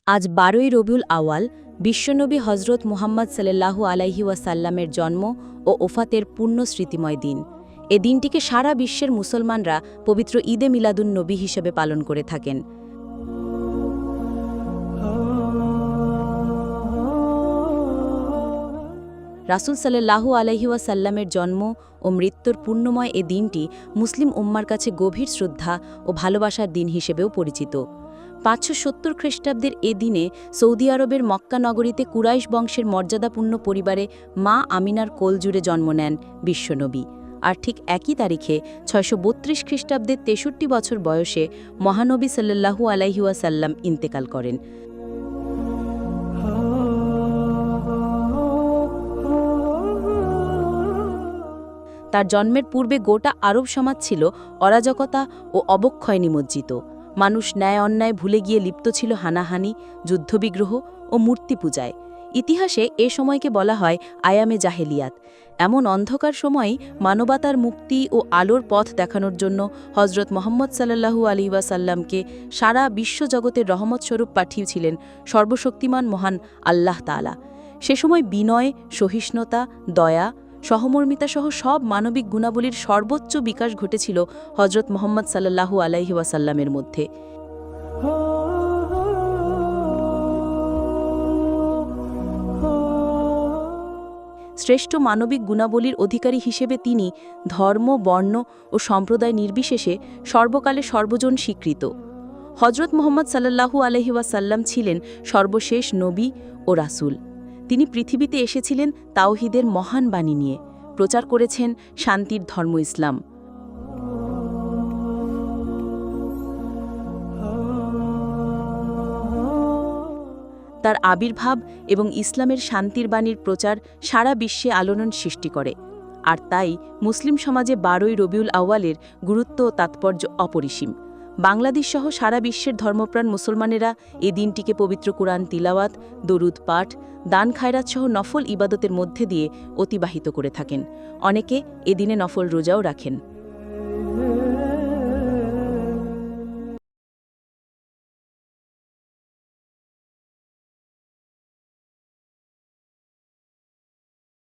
আজ ১২ই রবিউল আওয়াল বিশ্বনবী হজরত মুহাম্মদ সাল্লাল্লাহু আলাইহি ওয়াসাল্লামের জন্ম ও ওফাতের পূর্ণ স্মৃতিময় দিন। এ দিনটিকে সারা বিশ্বের মুসলমানরা পবিত্র ঈদে মিলাদুন নবী হিসেবে পালন করে থাকেন। রাসূল সাল্লাল্লাহু আলাইহি ওয়াসাল্লামের জন্ম ও মৃত্যুর পুণ্যময় এ দিনটি মুসলিম উম্মার কাছে গভীর শ্রদ্ধা ও ভালোবাসার দিন হিসেবেও পরিচিত। ৫৭০ খ্রিস্টাব্দের এ দিনে সৌদি আরবের মক্কা নগরীতে কুরাইশ বংশের মর্যাদাপূর্ণ পরিবারে মা আমিনার কোলজুড়ে জন্ম নেন বিশ্বনবী। আর ঠিক একই তারিখে ৬৩২ খ্রিস্টাব্দের ৬৩ বছর বয়সে মহানবী সাল্লাল্লাহু আলাইহি ওয়াসাল্লাম ইন্তেকাল করেন। তার জন্মের পূর্বে গোটা আরব সমাজ ছিল অরাজকতা ও অবক্ষয় নিমজ্জিত। মানুষ ন্যায় অন্যায় ভুলে গিয়ে লিপ্ত ছিল হানাহানি, যুদ্ধবিগ্রহ ও মূর্তি পূজায়। ইতিহাসে এ সময়কে বলা হয় আয়ামে জাহেলিয়াত। এমন অন্ধকার সময়েই মানবতার মুক্তি ও আলোর পথ দেখানোর জন্য হজরত মুহাম্মদ সাল্লাল্লাহু আলাইহি ওয়াসাল্লামকে সারা বিশ্বজগতের রহমতস্বরূপ পাঠিয়েছিলেন সর্বশক্তিমান মহান আল্লাহ তাআলা। সে সময় বিনয়, সহিষ্ণুতা, দয়া, সহমর্মিতা সহ সব মানবিক গুণাবলীর সর্বোচ্চ বিকাশ ঘটেছিল হজরত মুহাম্মদ সাল্লাল্লাহু আলাইহি ওয়াসাল্লামের মধ্যে। শ্রেষ্ঠ মানবিক গুণাবলীর অধিকারী হিসেবে তিনি ধর্ম, বর্ণ ও সম্প্রদায় নির্বিশেষে সর্বকালে সর্বজন স্বীকৃত। হজরত মুহাম্মদ সাল্লাল্লাহু আলাইহি ওয়াসাল্লাম ছিলেন সর্বশেষ নবী ও রাসূল। তিনি পৃথিবীতে এসেছিলেন তাওহীদের মহান বাণী নিয়ে, প্রচার করেছেন শান্তির ধর্ম ইসলাম। তার আবির্ভাব এবং ইসলামের শান্তির বাণীর প্রচার সারা বিশ্বে আলোড়ন সৃষ্টি করে। আর তাই মুসলিম সমাজে ১২ই রবিউল আউয়ালের গুরুত্ব ও তাৎপর্য অপরিসীম। বাংলাদেশসহ সারা বিশ্বের ধর্মপ্রাণ মুসলমানেরা এ দিনটিকে পবিত্র কুরআন তিলাওয়াত, দরুদ পাঠ, দান খায়রাত সহ নফল ইবাদতের মধ্যে দিয়ে অতিবাহিত করে থাকেন। অনেকে এ দিনে নফল রোজাও রাখেন।